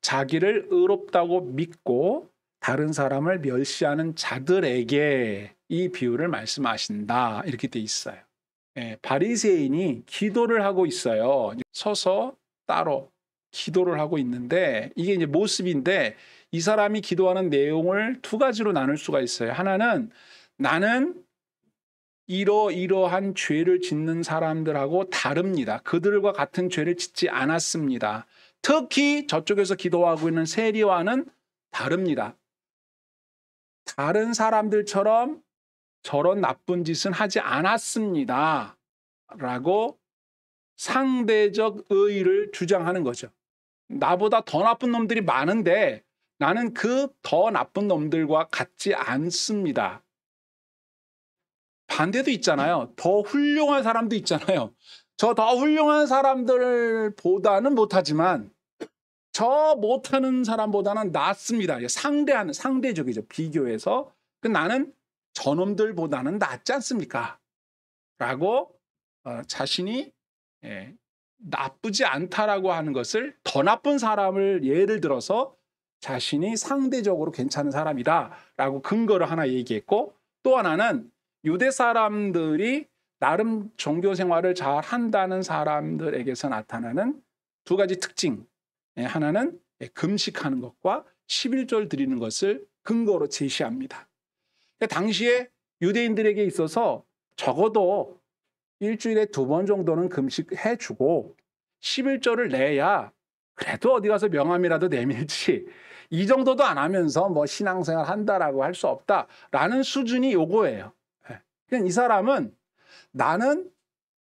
자기를 의롭다고 믿고 다른 사람을 멸시하는 자들에게 이 비유를 말씀하신다. 이렇게 돼 있어요. 바리새인이 기도를 하고 있어요. 서서 따로 기도를 하고 있는데 이게 이제 모습인데 이 사람이 기도하는 내용을 두 가지로 나눌 수가 있어요. 하나는 나는 이러이러한 죄를 짓는 사람들하고 다릅니다. 그들과 같은 죄를 짓지 않았습니다. 특히 저쪽에서 기도하고 있는 세리와는 다릅니다. 다른 사람들처럼 저런 나쁜 짓은 하지 않았습니다. 라고 상대적 의의를 주장하는 거죠. 나보다 더 나쁜 놈들이 많은데 나는 그 더 나쁜 놈들과 같지 않습니다. 반대도 있잖아요. 더 훌륭한 사람도 있잖아요. 저 더 훌륭한 사람들보다는 못하지만 저 못하는 사람보다는 낫습니다. 상대하는 상대적이죠. 비교해서 나는 저놈들보다는 낫지 않습니까? 라고 자신이 나쁘지 않다라고 하는 것을 더 나쁜 사람을 예를 들어서 자신이 상대적으로 괜찮은 사람이다 라고 근거를 하나 얘기했고 또 하나는 유대 사람들이 나름 종교 생활을 잘 한다는 사람들에게서 나타나는 두 가지 특징. 하나는 금식하는 것과 11절 드리는 것을 근거로 제시합니다. 당시에 유대인들에게 있어서 적어도 일주일에 2번 정도는 금식해주고 11절을 내야 그래도 어디 가서 명함이라도 내밀지 이 정도도 안 하면서 뭐 신앙생활 한다라고 할 수 없다라는 수준이 요거예요. 그러니까 이 사람은 나는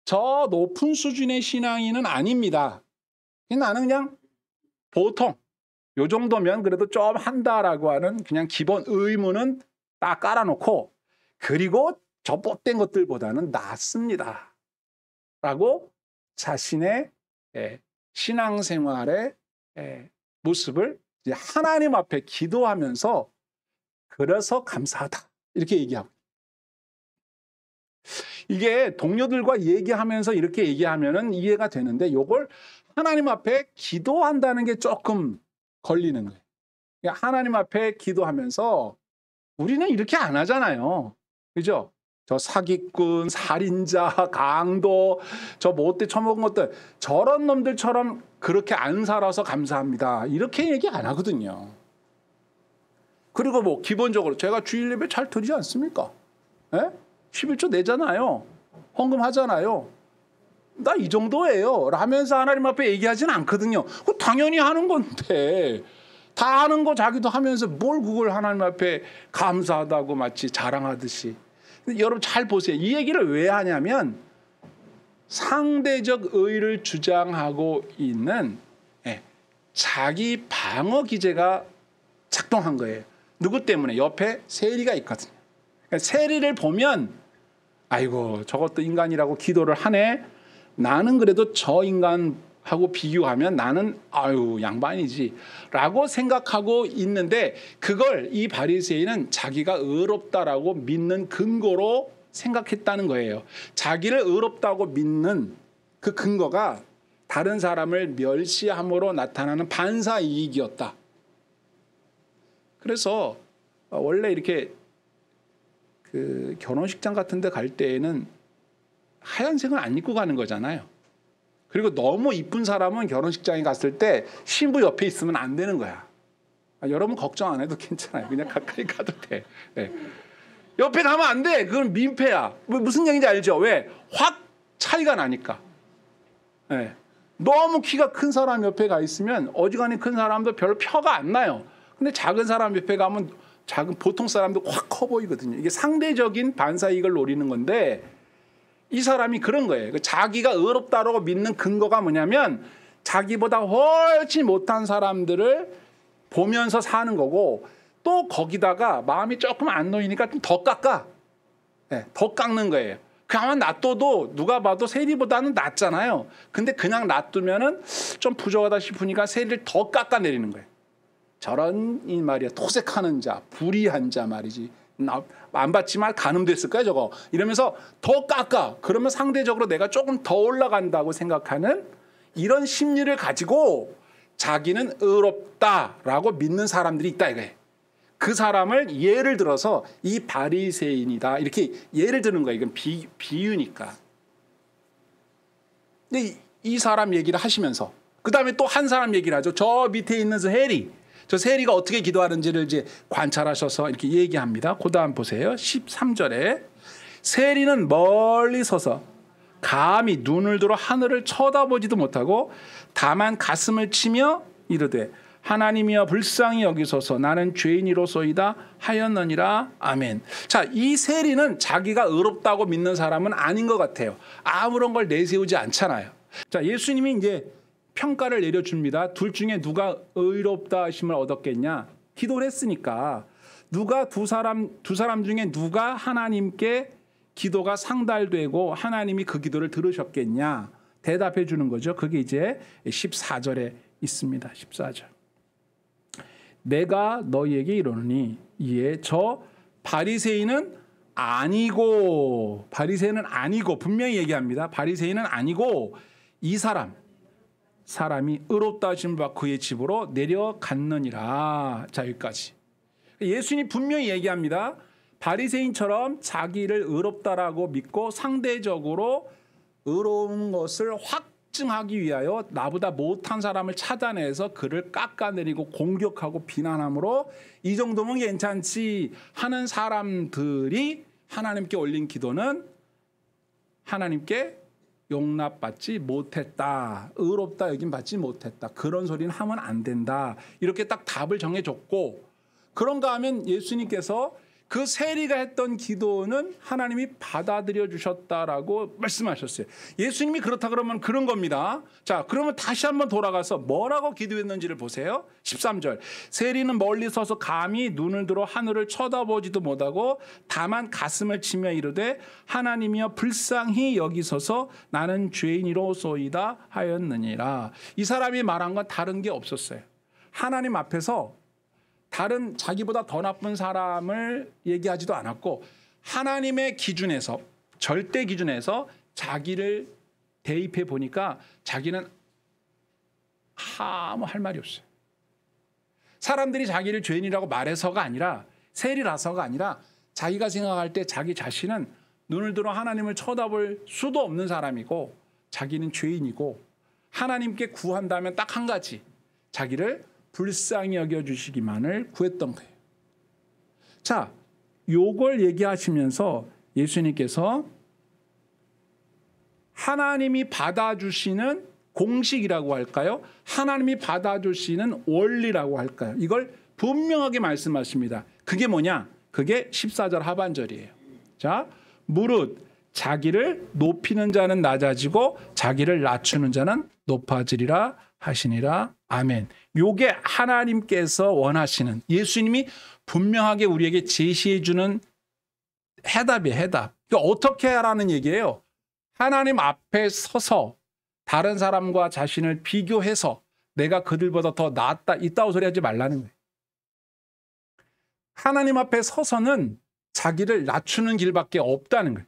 저 높은 수준의 신앙인은 아닙니다. 나는 그냥 보통 요 정도면 그래도 좀 한다라고 하는 그냥 기본 의무는 딱 깔아놓고 그리고 저 뻗된 것들보다는 낫습니다. 라고 자신의 신앙생활의 모습을 이제 하나님 앞에 기도하면서 그래서 감사하다. 이렇게 얘기하고. 이게 동료들과 얘기하면서 이렇게 얘기하면은 이해가 되는데 이걸 하나님 앞에 기도한다는 게 조금 걸리는 거예요. 하나님 앞에 기도하면서 우리는 이렇게 안 하잖아요. 그죠? 저 사기꾼, 살인자, 강도, 저 못돼 처먹은 것들 저런 놈들처럼 그렇게 안 살아서 감사합니다. 이렇게 얘기 안 하거든요. 그리고 뭐 기본적으로 제가 주일 예배 잘 드리지 않습니까? 11조 내잖아요. 헌금 하잖아요. 나 이 정도예요. 라면서 하나님 앞에 얘기하진 않거든요. 그거 당연히 하는 건데 다 하는 거 자기도 하면서 뭘 그걸 하나님 앞에 감사하다고 마치 자랑하듯이. 여러분 잘 보세요. 이 얘기를 왜 하냐면 상대적 의의를 주장하고 있는 자기 방어 기제가 작동한 거예요. 누구 때문에? 옆에 세리가 있거든요. 그러니까 세리를 보면 아이고 저것도 인간이라고 기도를 하네. 나는 그래도 저 인간하고 비교하면 나는 아유 양반이지 라고 생각하고 있는데 그걸 이 바리새인은 자기가 의롭다라고 믿는 근거로 생각했다는 거예요. 자기를 의롭다고 믿는 그 근거가 다른 사람을 멸시함으로 나타나는 반사이익이었다. 그래서 원래 이렇게 그 결혼식장 같은 데 갈 때에는 하얀색은 안 입고 가는 거잖아요. 그리고 너무 이쁜 사람은 결혼식장에 갔을 때 신부 옆에 있으면 안 되는 거야. 여러분 걱정 안 해도 괜찮아요. 그냥 가까이 가도 돼. 옆에 가면 안 돼. 그건 민폐야. 무슨 얘기인지 알죠? 왜? 확 차이가 나니까. 너무 키가 큰 사람 옆에 가 있으면 어지간히 큰 사람도 별로 표가 안 나요. 근데 작은 사람 옆에 가면 작은 보통 사람도 확 커 보이거든요. 이게 상대적인 반사이익을 노리는 건데 이 사람이 그런 거예요. 자기가 의롭다라고 믿는 근거가 뭐냐면 자기보다 훨씬 못한 사람들을 보면서 사는 거고 또 거기다가 마음이 조금 안 놓이니까 좀 더 깎아. 더 깎는 거예요. 그냥 놔둬도 누가 봐도 세리보다는 낫잖아요. 근데 그냥 놔두면은 좀 부족하다 싶으니까 세리를 더 깎아내리는 거예요. 저런 이 말이야 토색하는 자, 불의한 자 말이지. 안 받지만 간음됐을 거야 저거. 이러면서 더 깎아. 그러면 상대적으로 내가 조금 더 올라간다고 생각하는 이런 심리를 가지고 자기는 의롭다라고 믿는 사람들이 있다 이거예요. 그 사람을 예를 들어서 이 바리새인이다 이렇게 예를 드는 거예요. 이건 비유니까. 근데 이 사람 얘기를 하시면서 그 다음에 또 한 사람 얘기를 하죠. 저 밑에 있는 세리. 저 세리가 어떻게 기도하는지를 이제 관찰하셔서 이렇게 얘기합니다. 그 다음 보세요. 13절에 세리는 멀리 서서 감히 눈을 들어 하늘을 쳐다보지도 못하고 다만 가슴을 치며 이르되 하나님이여 불쌍히 여기소서 나는 죄인이로소이다 하였느니라. 아멘. 자, 이 세리는 자기가 의롭다고 믿는 사람은 아닌 것 같아요. 아무런 걸 내세우지 않잖아요. 자, 예수님이 이제 평가를 내려줍니다. 둘 중에 누가 의롭다 하심을 얻었겠냐? 기도를 했으니까 누가 두 사람 중에 누가 하나님께 기도가 상달되고 하나님이 그 기도를 들으셨겠냐? 대답해 주는 거죠. 그게 이제 14절에 있습니다. 14절. 내가 너희에게 이르노니 이에 저 바리새인은 아니고 분명히 얘기합니다. 바리새인은 아니고 이 사람이 의롭다 하신 바 그의 집으로 내려갔느니라. 자, 여기까지. 예수님이 분명히 얘기합니다. 바리새인처럼 자기를 의롭다라고 믿고 상대적으로 의로운 것을 확증하기 위하여 나보다 못한 사람을 찾아내서 그를 깎아내리고 공격하고 비난함으로 이 정도면 괜찮지 하는 사람들이 하나님께 올린 기도는 하나님께 용납받지 못했다. 의롭다 여긴 받지 못했다. 그런 소리는 하면 안 된다. 이렇게 딱 답을 정해줬고, 그런가 하면 예수님께서 그 세리가 했던 기도는 하나님이 받아들여 주셨다라고 말씀하셨어요. 예수님이 그렇다 그러면 그런 겁니다. 자, 그러면 다시 한번 돌아가서 뭐라고 기도했는지를 보세요. 13절. 세리는 멀리 서서 감히 눈을 들어 하늘을 쳐다보지도 못하고 다만 가슴을 치며 이르되 하나님이여 불쌍히 여기소서 나는 죄인이로소이다 하였느니라. 이 사람이 말한 건 다른 게 없었어요. 하나님 앞에서 다른 자기보다 더 나쁜 사람을 얘기하지도 않았고 하나님의 기준에서 절대 기준에서 자기를 대입해 보니까 자기는 아무 할 말이 없어요. 사람들이 자기를 죄인이라고 말해서가 아니라 세리라서가 아니라 자기가 생각할 때 자기 자신은 눈을 들어 하나님을 쳐다볼 수도 없는 사람이고 자기는 죄인이고 하나님께 구한다면 딱 한 가지 자기를 불쌍히 여겨주시기만을 구했던 거예요. 자, 요걸 얘기하시면서 예수님께서 하나님이 받아주시는 공식이라고 할까요? 하나님이 받아주시는 원리라고 할까요? 이걸 분명하게 말씀하십니다. 그게 뭐냐? 그게 14절 하반절이에요. 자, 무릇 자기를 높이는 자는 낮아지고 자기를 낮추는 자는 높아지리라 하시니라. 아멘. 요게 하나님께서 원하시는, 예수님이 분명하게 우리에게 제시해 주는 해답이에요. 해답. 그러니까 어떻게 하라는 얘기예요. 하나님 앞에 서서 다른 사람과 자신을 비교해서 내가 그들보다 더 낫다 이따오 소리 하지 말라는 거예요. 하나님 앞에 서서는 자기를 낮추는 길밖에 없다는 거예요.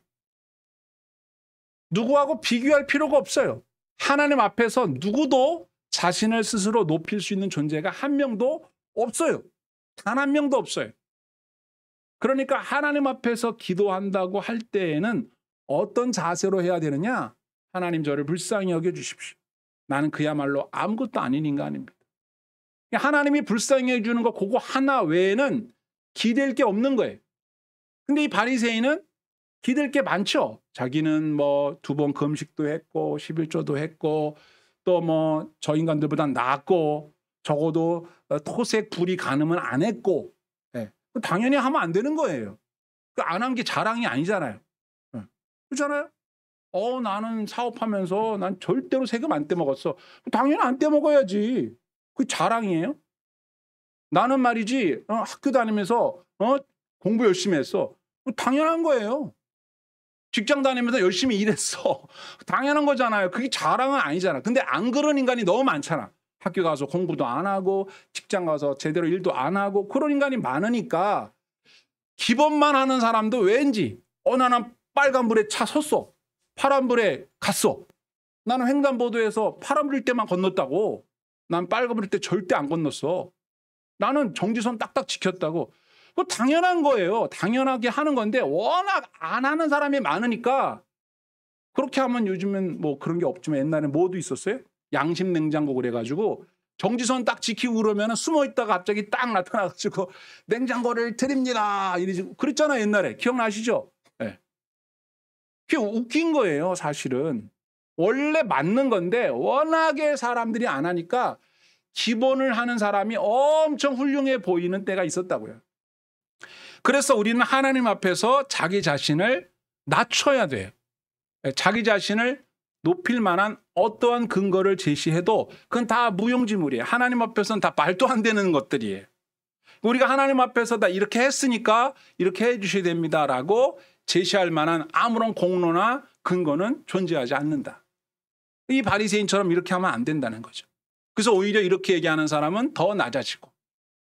누구하고 비교할 필요가 없어요. 하나님 앞에서 누구도 자신을 스스로 높일 수 있는 존재가 한 명도 없어요. 단 한 명도 없어요. 그러니까 하나님 앞에서 기도한다고 할 때에는 어떤 자세로 해야 되느냐? 하나님 저를 불쌍히 여겨주십시오. 나는 그야말로 아무것도 아닌 인간입니다. 하나님이 불쌍히 여겨주는 거 그거 하나 외에는 기댈 게 없는 거예요. 근데 이 바리새인은 기댈 게 많죠. 자기는 뭐 2번 금식도 했고 11조도 했고 또 뭐 저 인간들보다 낫고 적어도 토색 불이 간음은 안 했고, 네. 당연히 하면 안 되는 거예요. 안 한 게 자랑이 아니잖아요. 네. 그렇잖아요. 나는 사업하면서 난 절대로 세금 안 떼먹었어. 당연히 안 떼먹어야지. 그게 자랑이에요? 나는 말이지 학교 다니면서 공부 열심히 했어. 당연한 거예요. 직장 다니면서 열심히 일했어. 당연한 거잖아요. 그게 자랑은 아니잖아. 근데 안 그런 인간이 너무 많잖아. 학교 가서 공부도 안 하고 직장 가서 제대로 일도 안 하고 그런 인간이 많으니까 기본만 하는 사람도 왠지 나는 빨간불에 차 섰어. 파란불에 갔어. 나는 횡단보도에서 파란불일 때만 건넜다고. 난 빨간불 때 절대 안 건넜어. 나는 정지선 딱딱 지켰다고. 그거 당연한 거예요. 당연하게 하는 건데 워낙 안 하는 사람이 많으니까 그렇게 하면 요즘엔 뭐 그런 게 없지만 옛날에 뭐도 있었어요? 양심 냉장고 그래가지고 정지선 딱 지키고 그러면 숨어 있다가 갑자기 딱 나타나가지고 냉장고를 드립니다. 이러지 그랬잖아요. 옛날에. 기억나시죠? 네. 그게 웃긴 거예요. 사실은. 원래 맞는 건데 워낙에 사람들이 안 하니까 기본을 하는 사람이 엄청 훌륭해 보이는 때가 있었다고요. 그래서 우리는 하나님 앞에서 자기 자신을 낮춰야 돼요. 자기 자신을 높일 만한 어떠한 근거를 제시해도 그건 다 무용지물이에요. 하나님 앞에서는 다 말도 안 되는 것들이에요. 우리가 하나님 앞에서 다 이렇게 했으니까 이렇게 해 주셔야 됩니다라고 제시할 만한 아무런 공로나 근거는 존재하지 않는다. 이 바리새인처럼 이렇게 하면 안 된다는 거죠. 그래서 오히려 이렇게 얘기하는 사람은 더 낮아지고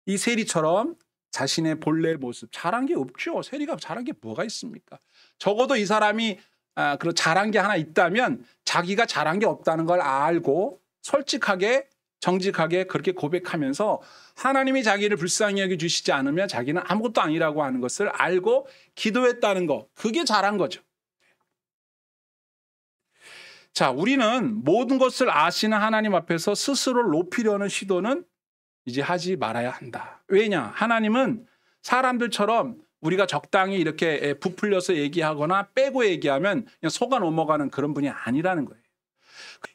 이 세리처럼 자신의 본래 모습 잘한 게 없죠. 세리가 잘한 게 뭐가 있습니까? 적어도 이 사람이 그런 잘한 게 하나 있다면 자기가 잘한 게 없다는 걸 알고 솔직하게 정직하게 그렇게 고백하면서 하나님이 자기를 불쌍히 여겨주시지 않으면 자기는 아무것도 아니라고 하는 것을 알고 기도했다는 거. 그게 잘한 거죠. 자, 우리는 모든 것을 아시는 하나님 앞에서 스스로를 높이려는 시도는 이제 하지 말아야 한다. 왜냐? 하나님은 사람들처럼 우리가 적당히 이렇게 부풀려서 얘기하거나 빼고 얘기하면 그냥 속아 넘어가는 그런 분이 아니라는 거예요.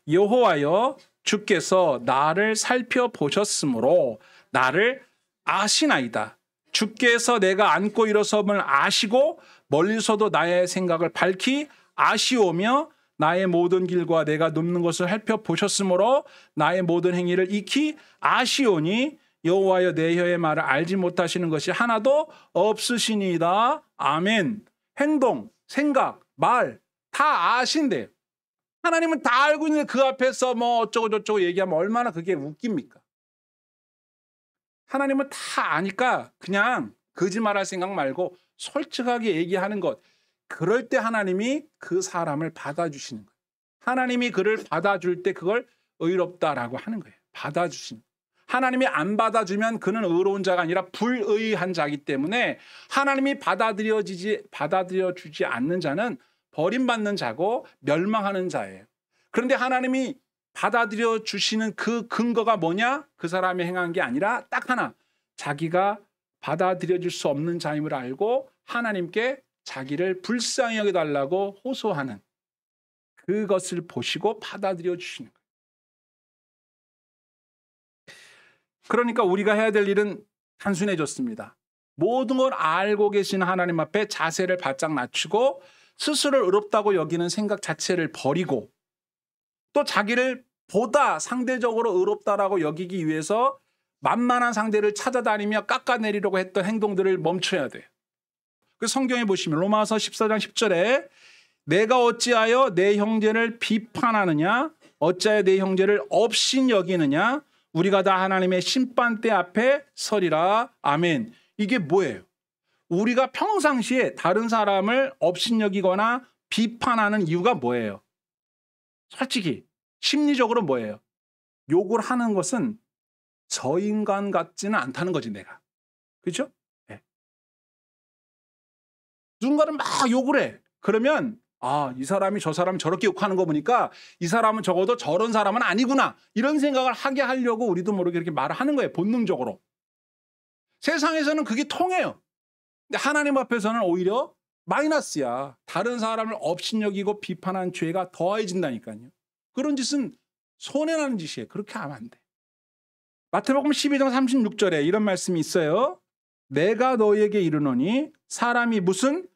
여호와여 주께서 나를 살펴보셨으므로 나를 아시나이다. 주께서 내가 앉고 일어섬을 아시고 멀리서도 나의 생각을 밝히 아시오며 나의 모든 길과 내가 눕는 것을 살펴보셨으므로 나의 모든 행위를 익히 아시오니 여호와여 내 혀의 말을 알지 못하시는 것이 하나도 없으시니이다. 아멘. 행동, 생각, 말 다 아신대요. 하나님은 다 알고 있는데 그 앞에서 뭐 어쩌고 저쩌고 얘기하면 얼마나 그게 웃깁니까? 하나님은 다 아니까 그냥 거짓말할 생각 말고 솔직하게 얘기하는 것. 그럴 때 하나님이 그 사람을 받아주시는 거예요. 하나님이 그를 받아줄 때 그걸 의롭다라고 하는 거예요. 받아주시는 거예요. 하나님이 안 받아주면 그는 의로운 자가 아니라 불의한 자이기 때문에 하나님이 받아들여주지 않는 자는 버림받는 자고 멸망하는 자예요. 그런데 하나님이 받아들여 주시는 그 근거가 뭐냐? 그 사람이 행한 게 아니라 딱 하나. 자기가 받아들여 줄 수 없는 자임을 알고 하나님께 자기를 불쌍히 여겨달라고 호소하는 그것을 보시고 받아들여 주시는 거예요. 그러니까 우리가 해야 될 일은 단순해졌습니다. 모든 걸 알고 계신 하나님 앞에 자세를 바짝 낮추고 스스로를 의롭다고 여기는 생각 자체를 버리고 또 자기를 보다 상대적으로 의롭다라고 여기기 위해서 만만한 상대를 찾아다니며 깎아내리려고 했던 행동들을 멈춰야 돼요. 그 성경에 보시면 로마서 14장 10절에 내가 어찌하여 내 형제를 비판하느냐 어찌하여 내 형제를 업신 여기느냐 우리가 다 하나님의 심판대 앞에 서리라. 아멘. 이게 뭐예요? 우리가 평상시에 다른 사람을 업신여기거나 비판하는 이유가 뭐예요? 솔직히 심리적으로 뭐예요? 욕을 하는 것은 저 인간 같지는 않다는 거지 내가. 그렇죠? 네. 누군가를 막 욕을 해. 그러면 이 사람이 저 사람 저렇게 욕하는 거 보니까 이 사람은 적어도 저런 사람은 아니구나. 이런 생각을 하게 하려고 우리도 모르게 이렇게 말을 하는 거예요. 본능적으로. 세상에서는 그게 통해요. 근데 하나님 앞에서는 오히려 마이너스야. 다른 사람을 업신여기고 비판한 죄가 더해진다니까요. 그런 짓은 손해나는 짓이에요. 그렇게 하면 안 돼. 마태복음 12장 36절에 이런 말씀이 있어요. 내가 너희에게 이르노니 사람이 무슨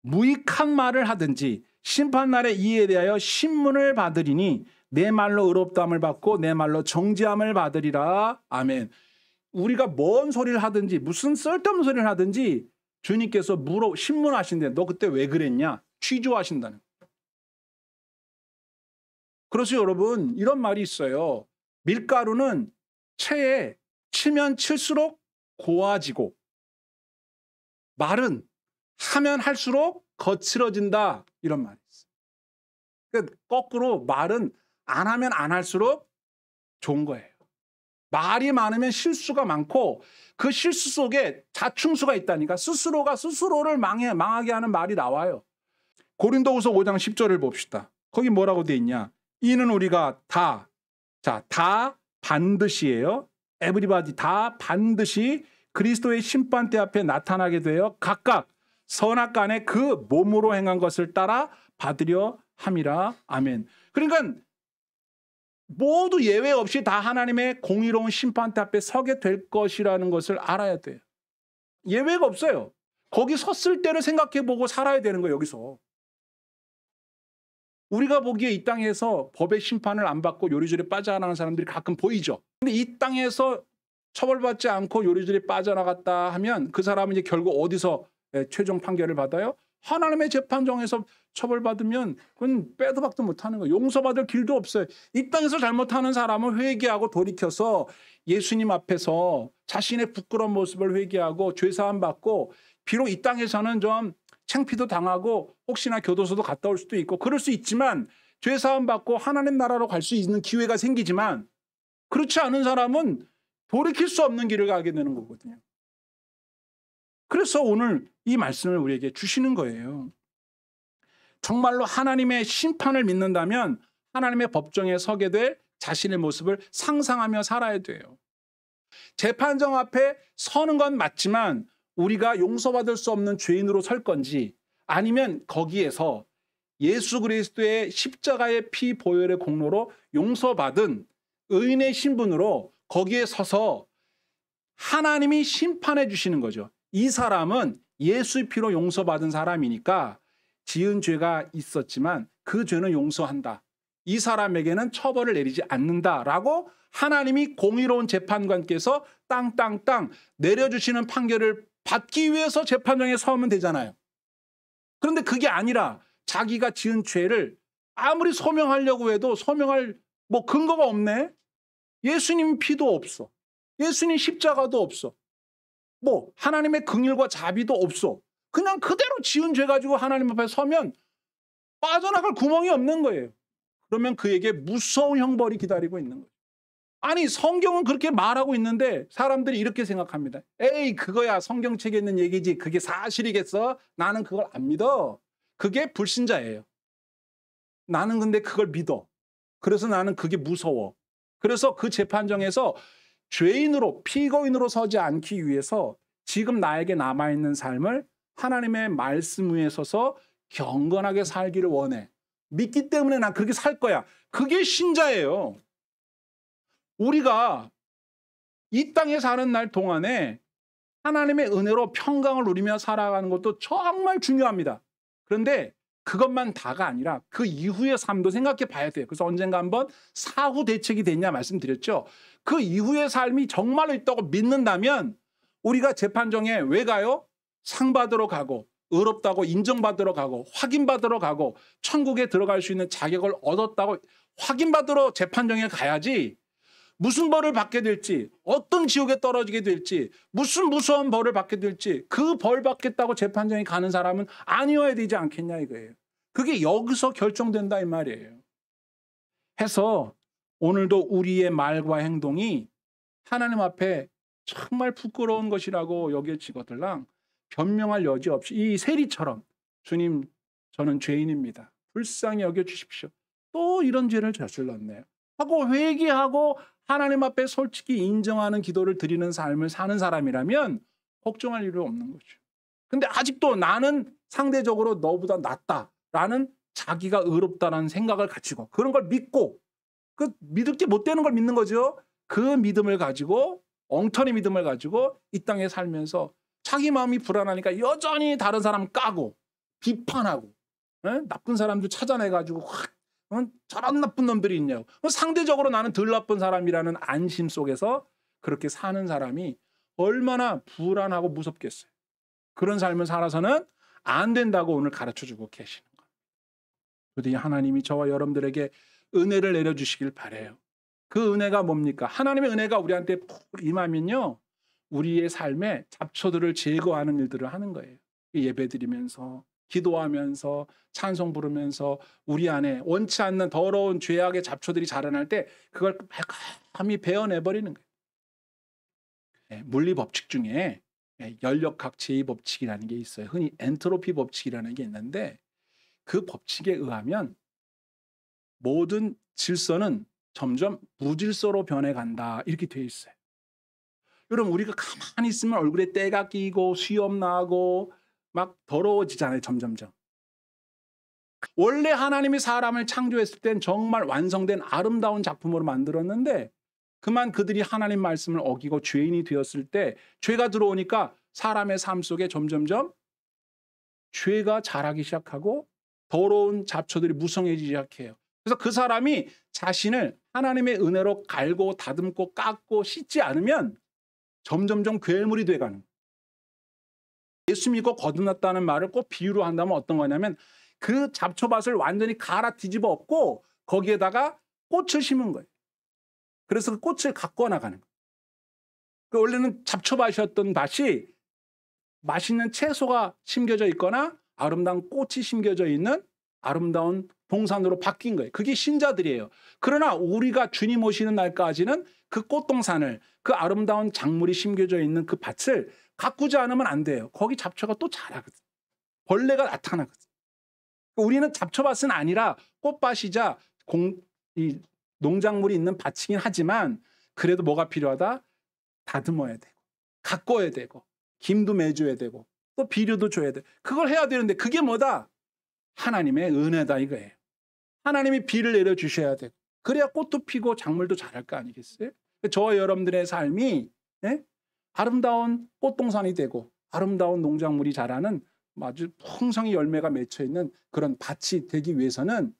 무익한 말을 하든지 심판날에 이에 대하여 신문을 받으리니 내 말로 의롭다함을 받고 내 말로 정죄함을 받으리라. 아멘. 우리가 뭔 소리를 하든지 무슨 쓸데없는 소리를 하든지 주님께서 신문하신대. 너 그때 왜 그랬냐? 취조하신다는. 그래서 여러분 이런 말이 있어요. 밀가루는 체에 치면 칠수록 고와지고 말은 하면 할수록 거칠어진다. 이런 말이 있어요. 그러니까 거꾸로 말은 안 하면 안 할수록 좋은 거예요. 말이 많으면 실수가 많고 그 실수 속에 자충수가 있다니까. 스스로가 스스로를 망하게 하는 말이 나와요. 고린도후서 5장 10절을 봅시다. 거기 뭐라고 돼 있냐. 이는 우리가 다 반드시예요. 에브리바디 다 반드시 그리스도의 심판대 앞에 나타나게 되어 각각 선악간에 그 몸으로 행한 것을 따라 받으려 함이라. 아멘. 그러니까 모두 예외 없이 다 하나님의 공의로운 심판대 앞에 서게 될 것이라는 것을 알아야 돼요. 예외가 없어요. 거기 섰을 때를 생각해보고 살아야 되는 거예요. 여기서. 우리가 보기에 이 땅에서 법의 심판을 안 받고 요리조리 빠져나가는 사람들이 가끔 보이죠. 근데 이 땅에서 처벌받지 않고 요리조리 빠져나갔다 하면 그 사람은 이제 결국 어디서 최종 판결을 받아요? 하나님의 재판정에서 처벌받으면 그건 빼도 박도 못하는 거예요. 용서받을 길도 없어요. 이 땅에서 잘못하는 사람은 회개하고 돌이켜서 예수님 앞에서 자신의 부끄러운 모습을 회개하고 죄사함 받고 비록 이 땅에서는 좀 창피도 당하고 혹시나 교도소도 갔다 올 수도 있고 그럴 수 있지만 죄사함 받고 하나님 나라로 갈 수 있는 기회가 생기지만 그렇지 않은 사람은 돌이킬 수 없는 길을 가게 되는 거거든요. 그래서 오늘 이 말씀을 우리에게 주시는 거예요. 정말로 하나님의 심판을 믿는다면 하나님의 법정에 서게 될 자신의 모습을 상상하며 살아야 돼요. 재판정 앞에 서는 건 맞지만 우리가 용서받을 수 없는 죄인으로 설 건지 아니면 거기에서 예수 그리스도의 십자가의 피 보혈의 공로로 용서받은 의인의 신분으로 거기에 서서 하나님이 심판해 주시는 거죠. 이 사람은 예수의 피로 용서받은 사람이니까 지은 죄가 있었지만 그 죄는 용서한다. 이 사람에게는 처벌을 내리지 않는다라고 하나님이 공의로운 재판관께서 땅땅땅 내려주시는 판결을 받기 위해서 재판정에 서면 되잖아요. 그런데 그게 아니라 자기가 지은 죄를 아무리 소명하려고 해도 소명할 근거가 없네. 예수님 피도 없어. 예수님 십자가도 없어. 하나님의 긍휼과 자비도 없어. 그냥 그대로 지은 죄 가지고 하나님 앞에 서면 빠져나갈 구멍이 없는 거예요. 그러면 그에게 무서운 형벌이 기다리고 있는 거예요. 아니 성경은 그렇게 말하고 있는데 사람들이 이렇게 생각합니다. 에이 그거야 성경책에 있는 얘기지 그게 사실이겠어? 나는 그걸 안 믿어. 그게 불신자예요. 나는 근데 그걸 믿어. 그래서 나는 그게 무서워. 그래서 그 재판정에서 죄인으로 피고인으로 서지 않기 위해서 지금 나에게 남아있는 삶을 하나님의 말씀 위에 서서 경건하게 살기를 원해. 믿기 때문에 난 그렇게 살 거야. 그게 신자예요. 우리가 이 땅에 사는 날 동안에 하나님의 은혜로 평강을 누리며 살아가는 것도 정말 중요합니다. 그런데 그것만 다가 아니라 그 이후의 삶도 생각해 봐야 돼요. 그래서 언젠가 한번 사후 대책이 됐냐 말씀드렸죠. 그 이후의 삶이 정말로 있다고 믿는다면 우리가 재판정에 왜 가요? 상 받으러 가고 의롭다고 인정받으러 가고 확인받으러 가고 천국에 들어갈 수 있는 자격을 얻었다고 확인받으러 재판정에 가야지 무슨 벌을 받게 될지 어떤 지옥에 떨어지게 될지 무슨 무서운 벌을 받게 될지 그 벌 받겠다고 재판정에 가는 사람은 아니어야 되지 않겠냐 이거예요. 그게 여기서 결정된다 이 말이에요. 해서 오늘도 우리의 말과 행동이 하나님 앞에 정말 부끄러운 것이라고 여겨지거들랑 변명할 여지 없이 이 세리처럼 주님 저는 죄인입니다. 불쌍히 여겨주십시오. 또 이런 죄를 저질렀네요. 하고 회개하고 하나님 앞에 솔직히 인정하는 기도를 드리는 삶을 사는 사람이라면 걱정할 일이 없는 거죠. 근데 아직도 나는 상대적으로 너보다 낫다라는 자기가 의롭다라는 생각을 가지고 그런 걸 믿고 그 믿을 게 못 되는 걸 믿는 거죠. 그 믿음을 가지고 엉터리 믿음을 가지고 이 땅에 살면서 자기 마음이 불안하니까 여전히 다른 사람 까고 비판하고 나쁜 사람들 찾아내가지고 확 저런 나쁜 놈들이 있냐고 상대적으로 나는 덜 나쁜 사람이라는 안심 속에서 그렇게 사는 사람이 얼마나 불안하고 무섭겠어요. 그런 삶을 살아서는 안 된다고 오늘 가르쳐주고 계시는 거예요. 부디 하나님이 저와 여러분들에게 은혜를 내려주시길 바라요. 그 은혜가 뭡니까? 하나님의 은혜가 우리한테 푹 임하면요. 우리의 삶에 잡초들을 제거하는 일들을 하는 거예요. 예배드리면서 기도하면서 찬송 부르면서 우리 안에 원치 않는 더러운 죄악의 잡초들이 자라날 때 그걸 말끔히 베어내버리는 거예요. 물리 법칙 중에 연력학 제2 법칙이라는 게 있어요. 흔히 엔트로피 법칙이라는 게 있는데 그 법칙에 의하면 모든 질서는 점점 무질서로 변해간다 이렇게 돼 있어요. 여러분 우리가 가만히 있으면 얼굴에 때가 끼고 수염 나고 막 더러워지잖아요. 점점점. 원래 하나님이 사람을 창조했을 땐 정말 완성된 아름다운 작품으로 만들었는데 그만 그들이 하나님 말씀을 어기고 죄인이 되었을 때 죄가 들어오니까 사람의 삶 속에 점점점 죄가 자라기 시작하고 더러운 잡초들이 무성해지기 시작해요. 그래서 그 사람이 자신을 하나님의 은혜로 갈고 다듬고 깎고 씻지 않으면 점점점 괴물이 돼가는 거예요. 예수 믿고 거듭났다는 말을 꼭 비유로 한다면 어떤 거냐면 그 잡초밭을 완전히 갈아 뒤집어 엎고 거기에다가 꽃을 심은 거예요. 그래서 그 꽃을 갖고 나가는 거예요. 그 원래는 잡초밭이었던 밭이 맛있는 채소가 심겨져 있거나 아름다운 꽃이 심겨져 있는 아름다운 동산으로 바뀐 거예요. 그게 신자들이에요. 그러나 우리가 주님 오시는 날까지는 그 꽃동산을 그 아름다운 작물이 심겨져 있는 그 밭을 가꾸지 않으면 안 돼요. 거기 잡초가 또 자라거든. 벌레가 나타나거든. 우리는 잡초밭은 아니라 꽃밭이자 이 농작물이 있는 밭이긴 하지만 그래도 뭐가 필요하다? 다듬어야 되고 가꿔야 되고 김도 매줘야 되고 또 비료도 줘야 돼. 그걸 해야 되는데 그게 뭐다? 하나님의 은혜다 이거예요. 하나님이 비를 내려주셔야 되고 그래야 꽃도 피고 작물도 자랄 거 아니겠어요? 저와 여러분들의 삶이 아름다운 꽃동산이 되고 아름다운 농작물이 자라는 아주 풍성히 열매가 맺혀 있는 그런 밭이 되기 위해서는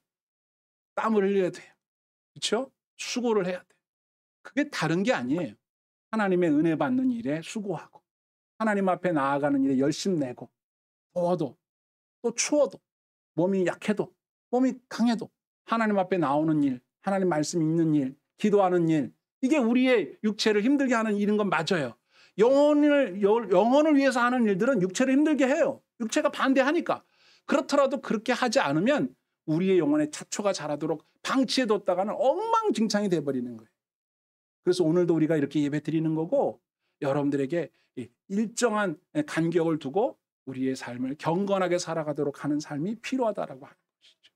땀을 흘려야 돼요. 그렇죠? 수고를 해야 돼요. 그게 다른 게 아니에요. 하나님의 은혜 받는 일에 수고하고 하나님 앞에 나아가는 일에 열심 내고 더워도 또 추워도 몸이 약해도 몸이 강해도 하나님 앞에 나오는 일, 하나님 말씀 읽는 일, 기도하는 일 이게 우리의 육체를 힘들게 하는 일인 건 맞아요. 영혼을 위해서 하는 일들은 육체를 힘들게 해요. 육체가 반대하니까. 그렇더라도 그렇게 하지 않으면 우리의 영혼에 잡초가 자라도록 방치해뒀다가는 엉망진창이 돼버리는 거예요. 그래서 오늘도 우리가 이렇게 예배 드리는 거고 여러분들에게 일정한 간격을 두고 우리의 삶을 경건하게 살아가도록 하는 삶이 필요하다라고 하는 것이죠.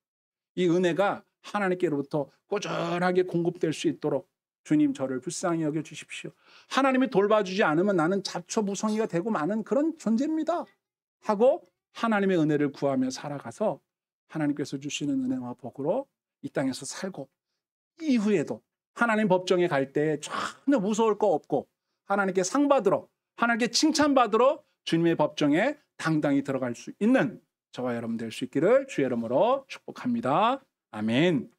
이 은혜가 하나님께로부터 꾸준하게 공급될 수 있도록 주님 저를 불쌍히 여겨주십시오. 하나님이 돌봐주지 않으면 나는 잡초무성이가 되고 마는 그런 존재입니다. 하고 하나님의 은혜를 구하며 살아가서 하나님께서 주시는 은혜와 복으로 이 땅에서 살고 이후에도 하나님 법정에 갈 때 전혀 무서울 거 없고 하나님께 상 받으러 하나님께 칭찬받으러 주님의 법정에 당당히 들어갈 수 있는 저와 여러분 될 수 있기를 주의 이름으로 축복합니다. 아멘.